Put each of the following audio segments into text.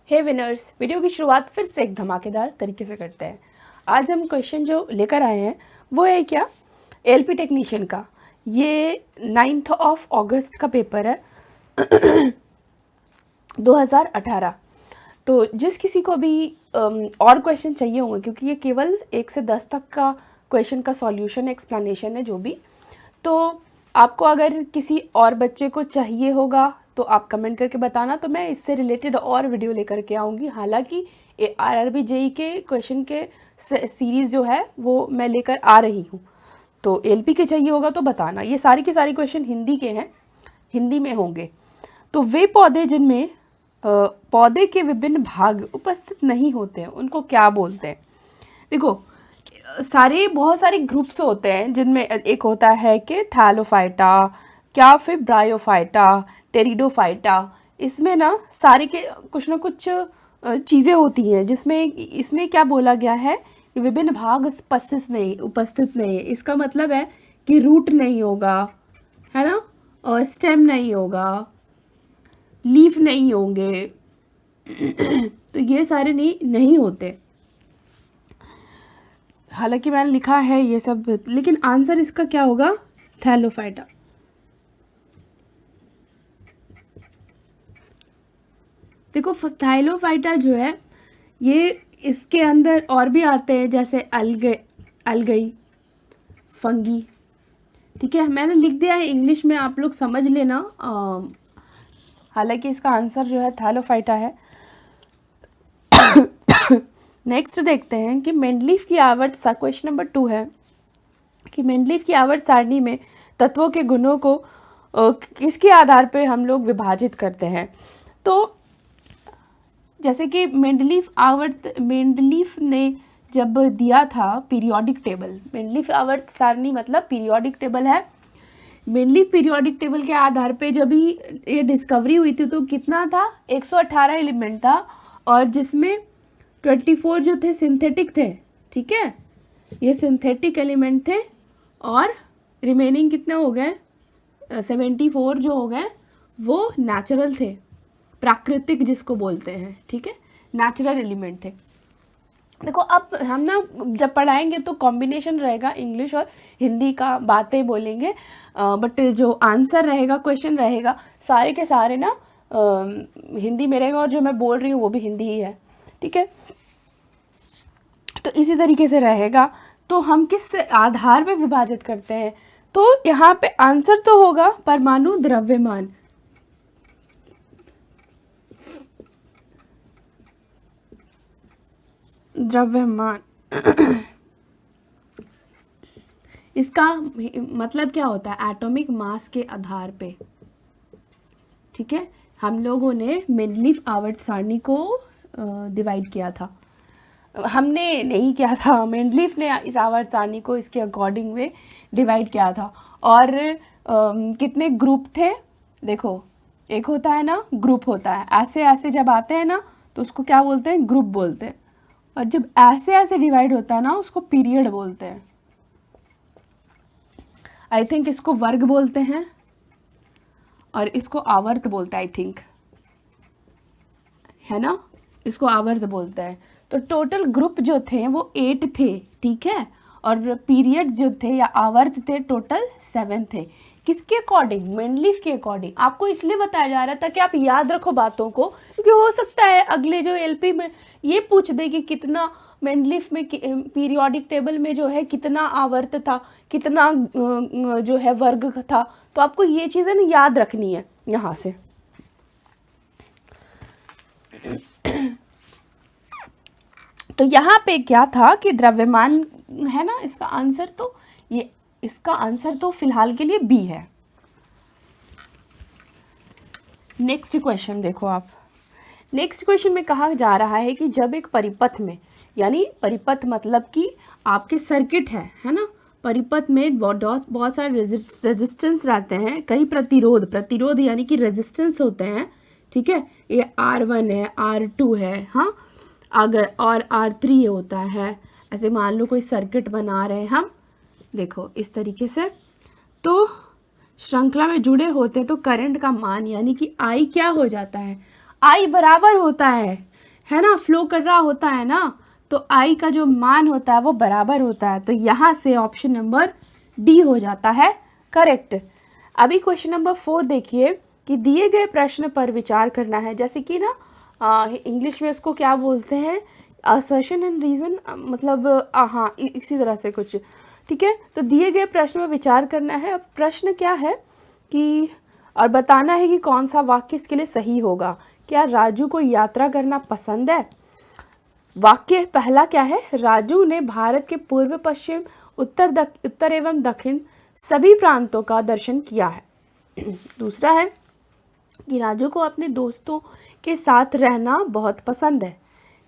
हे winners, video की शुरुआत फिर से एक धमाकेदार तरीके से करते हैं। आज हम क्वेश्चन जो लेकर आए हैं वो है क्या, एलपी टेक्नीशियन का। ये 9 अगस्त का पेपर है 2018। तो जिस किसी को भी और क्वेश्चन चाहिए होंगे, क्योंकि ये केवल 1 से 10 तक का क्वेश्चन का सॉल्यूशन एक्सप्लेनेशन है जो भी, तो आपको अगर किसी और बच्चे को चाहिए होगा तो आप कमेंट करके बताना, तो मैं इससे रिलेटेड और वीडियो लेकर के आऊँगी। हालांकि आरआरबी जेई के क्वेश्चन के सीरीज़ जो है वो मैं लेकर आ रही हूँ, तो एलपी के चाहिए होगा तो बताना। ये सारी के सारी क्वेश्चन हिंदी के हैं, हिंदी में होंगे। तो वे पौधे जिनमें पौधे के विभिन्न भाग उपस्थित नहीं होते हैं उनको क्या बोलते हैं। देखो, बहुत सारे ग्रुप्स होते हैं जिनमें एक होता है कि थैलोफाइटा, क्या फिर ब्रायोफाइटा, टेरिडोफाइटा। इसमें ना सारे के कुछ ना कुछ चीज़ें होती हैं जिसमें इसमें क्या बोला गया है कि विभिन्न भाग उपस्थित नहीं है। इसका मतलब है कि रूट नहीं होगा, है ना, और स्टेम नहीं होगा, लीफ नहीं होंगे तो ये सारे नहीं होते। हालांकि मैंने लिखा है ये सब, लेकिन आंसर इसका क्या होगा, थैलोफाइटा। देखो, थैलोफाइटा जो है ये, इसके अंदर और भी आते हैं जैसे अलगई, फंगी। ठीक है, मैंने लिख दिया है इंग्लिश में, आप लोग समझ लेना। हालांकि इसका आंसर जो है थैलोफाइटा है। नेक्स्ट देखते हैं कि मेंडलीफ की आवर्त, क्वेश्चन नंबर 2 है कि मेंडलीफ की आवर्त सारणी में तत्वों के गुणों को किसके आधार पर हम लोग विभाजित करते हैं। तो जैसे कि मेंडलीफ ने जब दिया था पीरियोडिक टेबल, मेंडलीफ आवर्त सारणी मतलब पीरियोडिक टेबल है। मेंडलीफ पीरियोडिक टेबल के आधार पे जब ही ये डिस्कवरी हुई थी तो कितना था, 118 एलिमेंट था, और जिसमें 24 जो थे सिंथेटिक थे। ठीक है, ये सिंथेटिक एलिमेंट थे, और रिमेनिंग कितने हो गए, 74 जो हो गए वो नेचुरल थे, प्राकृतिक जिसको बोलते हैं। ठीक है, नेचुरल एलिमेंट थे। देखो, अब हम ना जब पढ़ाएंगे तो कॉम्बिनेशन रहेगा, इंग्लिश और हिंदी का बातें बोलेंगे, बट जो आंसर रहेगा, क्वेश्चन रहेगा, सारे के सारे ना हिंदी में रहेगा, और जो मैं बोल रही हूँ वो भी हिंदी ही है। ठीक है, तो इसी तरीके से रहेगा। तो हम किस आधार पे विभाजित करते हैं, तो यहाँ पे आंसर तो होगा परमाणु द्रव्यमान। द्रव्यमान इसका मतलब क्या होता है, एटॉमिक मास के आधार पे। ठीक है, हम लोगों ने मेंडलीफ आवर्त सारणी को डिवाइड किया था, हमने नहीं किया था, मेंडलीफ ने इस आवर्त सारणी को इसके अकॉर्डिंग में डिवाइड किया था। और कितने ग्रुप थे, देखो, एक होता है ना ग्रुप होता है, ऐसे ऐसे जब आते हैं ना तो उसको क्या बोलते हैं, ग्रुप बोलते हैं। और जब ऐसे ऐसे डिवाइड होता है ना उसको पीरियड बोलते हैं। आई थिंक इसको वर्ग बोलते हैं, और इसको आवर्त बोलते हैं, आई थिंक, है ना, इसको आवर्त बोलते हैं। तो टोटल ग्रुप जो थे वो 8 थे। ठीक है, और पीरियड जो थे या आवर्त थे टोटल 7 थे। किसके अकॉर्डिंग, मेंडलीफ के अकॉर्डिंग। आपको इसलिए बताया जा रहा था कि आप याद रखो बातों को, क्योंकि हो सकता है अगले जो एलपी में ये पूछ दे कि कितना मेंडलीफ में पीरियोडिक टेबल में जो है कितना आवर्त था, कितना जो है वर्ग था। तो आपको ये चीज़ें ना याद रखनी है यहाँ से। तो यहाँ पे क्या था कि द्रव्यमान है ना, इसका आंसर तो ये, इसका आंसर तो फिलहाल के लिए बी है। नेक्स्ट क्वेश्चन देखो आप, नेक्स्ट क्वेश्चन में कहा जा रहा है कि जब एक परिपथ में, यानी परिपथ मतलब कि आपके सर्किट है ना, परिपथ में बहुत सारे रेजिस्टेंस रहते हैं, कई प्रतिरोध यानी कि रेजिस्टेंस होते हैं। ठीक है, ये R1 है, R2 है, हाँ, अगर और R3 होता है। ऐसे मान लो कोई सर्किट बना रहे हैं हम, देखो इस तरीके से, तो श्रृंखला में जुड़े होते हैं तो करंट का मान यानी कि I क्या हो जाता है, I बराबर होता है है ना, फ्लो कर रहा होता है ना, तो आई का जो मान होता है वो बराबर होता है। तो यहाँ से ऑप्शन नंबर डी हो जाता है करेक्ट। अभी क्वेश्चन नंबर 4 देखिए कि दिए गए प्रश्न पर विचार करना है। जैसे कि ना इंग्लिश में उसको क्या बोलते हैं, असर्शन एंड रीज़न, मतलब हाँ इसी तरह से कुछ, ठीक है। तो दिए गए प्रश्न पर विचार करना है। अब प्रश्न क्या है कि और बताना है कि कौन सा वाक्य इसके लिए सही होगा। क्या राजू को यात्रा करना पसंद है? वाक्य पहला क्या है, राजू ने भारत के पूर्व पश्चिम उत्तर एवं दक्षिण सभी प्रांतों का दर्शन किया है। दूसरा है कि राजू को अपने दोस्तों के साथ रहना बहुत पसंद है।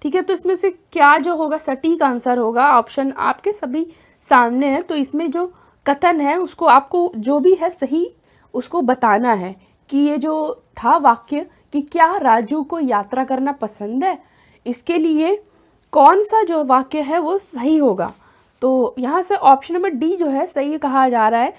ठीक है, तो इसमें से क्या जो होगा सटीक आंसर होगा, ऑप्शन आपके सभी सामने है। तो इसमें जो कथन है उसको आपको जो भी है सही उसको बताना है कि ये जो था वाक्य कि क्या राजू को यात्रा करना पसंद है, इसके लिए कौन सा जो वाक्य है वो सही होगा। तो यहाँ से ऑप्शन नंबर डी जो है सही कहा जा रहा है।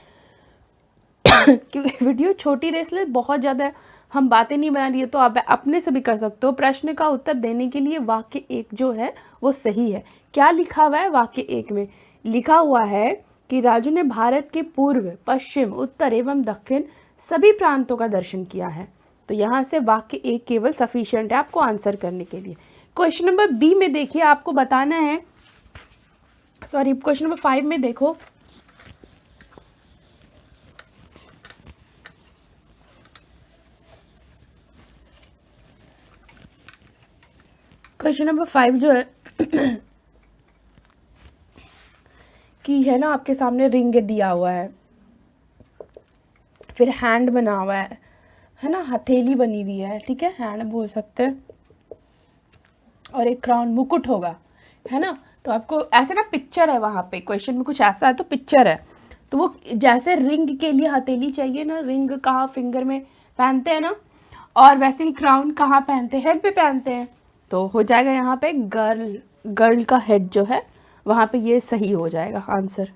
क्योंकि वीडियो छोटी रहे इसलिए बहुत ज़्यादा हम बातें नहीं बना रही है, तो आप अपने से भी कर सकते हो। प्रश्न का उत्तर देने के लिए वाक्य एक जो है वो सही है। क्या लिखा हुआ है वाक्य एक में? लिखा हुआ है कि राजू ने भारत के पूर्व पश्चिम उत्तर एवं दक्षिण सभी प्रांतों का दर्शन किया है। तो यहाँ से वाक्य एक केवल सफिशिएंट है आपको आंसर करने के लिए। क्वेश्चन नंबर बी में देखिए, आपको बताना है, सॉरी क्वेश्चन नंबर 5 में देखो, क्वेश्चन नंबर 5 जो है कि है ना आपके सामने रिंग दिया हुआ है, फिर हैंड बना हुआ है ना, हथेली बनी हुई है, ठीक है, हैंड बोल सकते हैं, और एक क्राउन मुकुट होगा, है ना। तो आपको ऐसे ना पिक्चर है वहाँ पे, क्वेश्चन में कुछ ऐसा है तो पिक्चर है। तो वो जैसे रिंग के लिए हथेली चाहिए ना, रिंग कहाँ फिंगर में पहनते हैं ना, और वैसे ही क्राउन कहाँ पहनते हैं, हेड पे पहनते हैं। तो हो जाएगा यहाँ पे गर्ल का हेड जो है वहाँ पे ये सही हो जाएगा आंसर।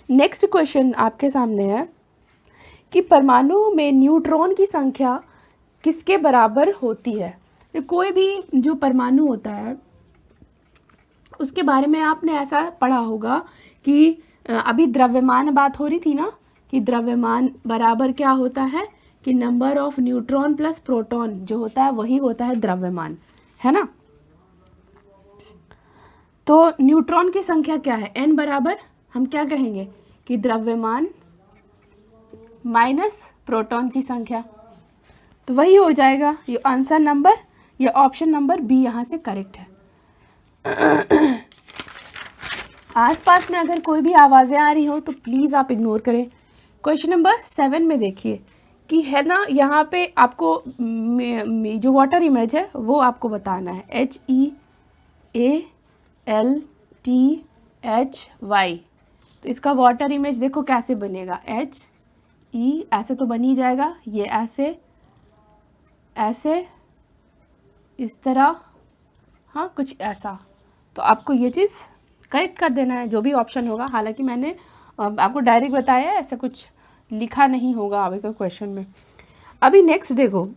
नेक्स्ट क्वेश्चन आपके सामने है कि परमाणु में न्यूट्रॉन की संख्या किसके बराबर होती है। तो कोई भी जो परमाणु होता है उसके बारे में आपने ऐसा पढ़ा होगा कि अभी द्रव्यमान बात हो रही थी ना, कि द्रव्यमान बराबर क्या होता है कि number of neutron plus proton जो होता है वही होता है द्रव्यमान, है ना। तो न्यूट्रॉन की संख्या क्या है, n बराबर हम क्या कहेंगे कि द्रव्यमान माइनस प्रोटॉन की संख्या, तो वही हो जाएगा ये आंसर नंबर, ये ऑप्शन नंबर बी यहाँ से करेक्ट है। आसपास में अगर कोई भी आवाज़ें आ रही हो तो प्लीज़ आप इग्नोर करें। क्वेश्चन नंबर 7 में देखिए कि है ना यहाँ पे आपको जो वाटर इमेज है वो आपको बताना है, HEALTHY। तो इसका वाटर इमेज देखो कैसे बनेगा, HE ऐसे तो बन ही जाएगा, ये ऐसे ऐसे इस तरह, हाँ कुछ ऐसा। तो आपको ये चीज़ करेक्ट कर देना है जो भी ऑप्शन होगा। हालांकि मैंने आपको डायरेक्ट बताया है, ऐसा कुछ लिखा नहीं होगा आगे के क्वेश्चन में। अभी नेक्स्ट देखो,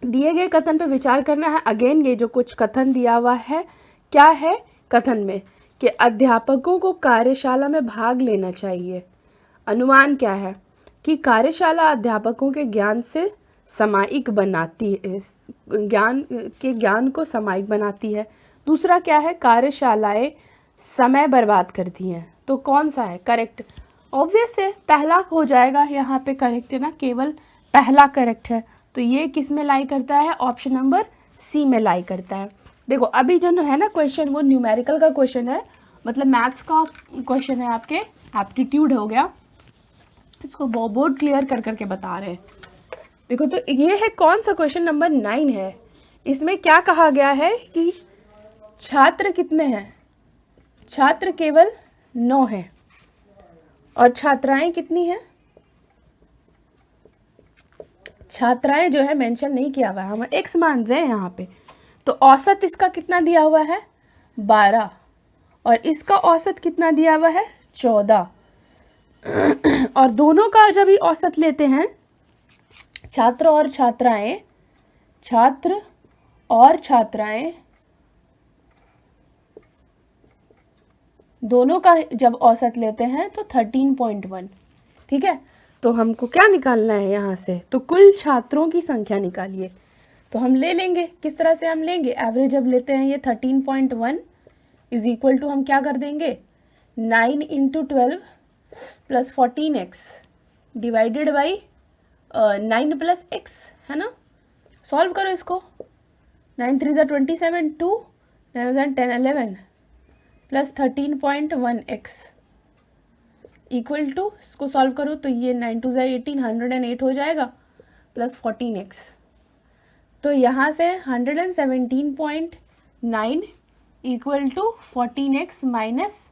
दिए गए कथन पर विचार करना है। अगेन ये जो कुछ कथन दिया हुआ है, क्या है कथन में कि अध्यापकों को कार्यशाला में भाग लेना चाहिए। अनुमान क्या है कि कार्यशाला अध्यापकों के ज्ञान से सामायिक बनाती है, ज्ञान को सामायिक बनाती है। दूसरा क्या है, कार्यशालाएं समय बर्बाद करती हैं। तो कौन सा है करेक्ट? ऑब्वियस है पहला हो जाएगा यहाँ पे करेक्ट है ना, केवल पहला करेक्ट है। तो ये किस में लाई करता है, ऑप्शन नंबर सी में लाई करता है। देखो अभी जो है ना क्वेश्चन वो न्यूमेरिकल का क्वेश्चन है, मतलब मैथ्स का क्वेश्चन है, आपके एप्टीट्यूड हो गया, इसको बोर्ड क्लियर कर करके बता रहे हैं। देखो तो ये है कौन सा क्वेश्चन नंबर 9 है। इसमें क्या कहा गया है कि छात्र कितने हैं, छात्र केवल 9 हैं, और छात्राएं कितनी हैं, छात्राएं जो है मेंशन नहीं किया हुआ है, हम एक्स मान रहे हैं यहाँ पे। तो औसत इसका कितना दिया हुआ है 12, और इसका औसत कितना दिया हुआ है 14। और दोनों का जब भी औसत लेते हैं छात्र और छात्राएं, छात्र और छात्राएं दोनों का जब औसत लेते हैं तो 13.1, ठीक है। तो हमको क्या निकालना है यहाँ से, तो कुल छात्रों की संख्या निकालिए। तो हम ले लेंगे, किस तरह से हम लेंगे, एवरेज जब लेते हैं ये 13.1 इज इक्वल टू हम क्या कर देंगे 9 × 12 + 14x डिवाइडेड बाई 9 + x, है ना। सॉल्व करो इसको, 9 3 × 27, 2 9 10 11 + 13.1x इक्वल टू, इसको सॉल्व करो तो ये 9 2 18 108 हो जाएगा प्लस 14x। तो यहाँ से 117.9 equal to 14x minus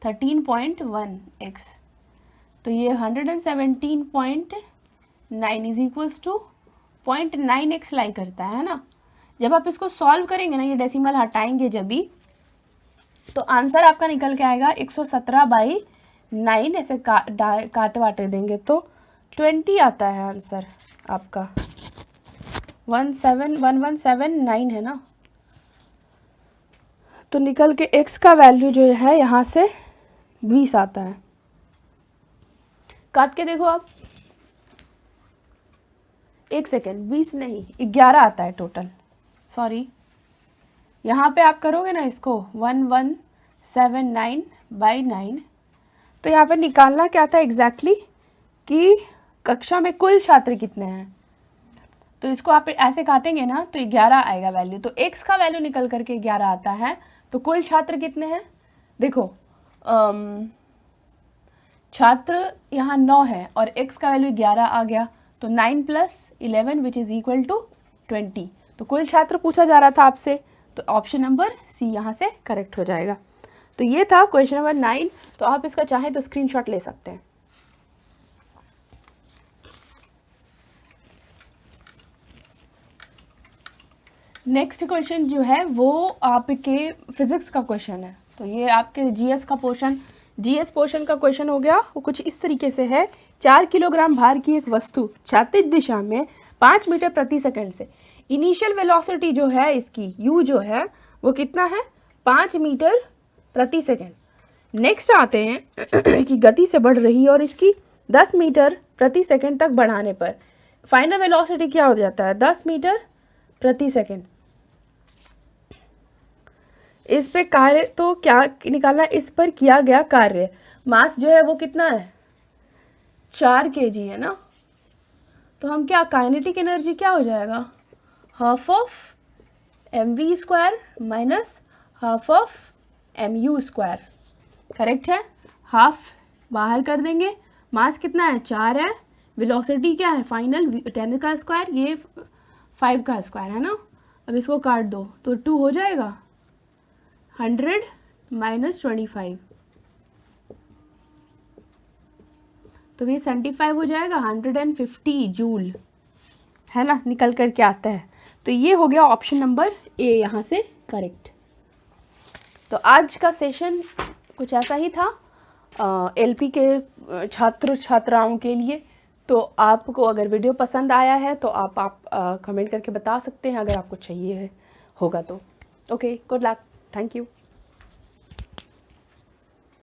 13.1x। तो ये 117.9 इज इक्वल्स टू 0.9x लाई करता है ना। जब आप इसको सॉल्व करेंगे ना, ये डेसिमल हटाएंगे जब भी, तो आंसर आपका निकल के आएगा 117/9। ऐसे काट वाटे देंगे तो 20 आता है आंसर आपका, 1179 है ना। तो निकल के x का वैल्यू जो है यहाँ से 20 आता है। काट के देखो आप, 1 सेकेंड, 20 नहीं 11 आता है टोटल, सॉरी। यहाँ पे आप करोगे ना इसको 1179/9, तो यहाँ पे निकालना क्या था एग्जैक्टली कि कक्षा में कुल छात्र कितने हैं। तो इसको आप ऐसे काटेंगे ना तो 11 आएगा वैल्यू। तो x का वैल्यू निकल करके 11 आता है। तो कुल छात्र कितने हैं, देखो छात्र यहाँ 9 है और x का वैल्यू 11 आ गया, तो 9 + 11 विच इज़ इक्वल टू 20। तो कुल छात्र पूछा जा रहा था आपसे, तो ऑप्शन नंबर सी यहाँ से करेक्ट हो जाएगा। तो ये था क्वेश्चन नंबर 9। तो आप इसका चाहें तो स्क्रीनशॉट ले सकते हैं। नेक्स्ट क्वेश्चन जो है वो आपके फिजिक्स का क्वेश्चन है। तो ये आपके जीएस का पोर्शन, जीएस पोर्शन का क्वेश्चन हो गया। वो कुछ इस तरीके से है, 4 किलोग्राम भार की एक वस्तु क्षैतिज दिशा में 5 मीटर प्रति सेकंड से, इनिशियल वेलोसिटी जो है इसकी u जो है वो कितना है 5 मीटर प्रति सेकंड। नेक्स्ट आते हैं कि गति से बढ़ रही है और इसकी 10 मीटर प्रति सेकंड तक बढ़ाने पर फाइनल वेलोसिटी क्या हो जाता है 10 मीटर प्रति सेकंड। इस पे कार्य तो क्या निकालना, इस पर किया गया कार्य मास जो है वो कितना है 4 kg है ना। तो हम क्या, काइनेटिक एनर्जी क्या हो जाएगा, half of mv² minus half of mu²। Correct है, हाफ बाहर कर देंगे, मास कितना है 4 है, वेलोसिटी क्या है फाइनल 10 का स्क्वायर, ये 5 का स्क्वायर है ना। अब इसको काट दो तो 2 हो जाएगा, 100 - 25, तो ये 75 हो जाएगा, 150 जूल है ना, निकल कर के आता है। तो ये हो गया ऑप्शन नंबर ए यहाँ से करेक्ट। तो आज का सेशन कुछ ऐसा ही था एलपी के छात्र छात्राओं के लिए। तो आपको अगर वीडियो पसंद आया है तो आप कमेंट करके बता सकते हैं अगर आपको चाहिए होगा तो। Okay, good luck, thank you.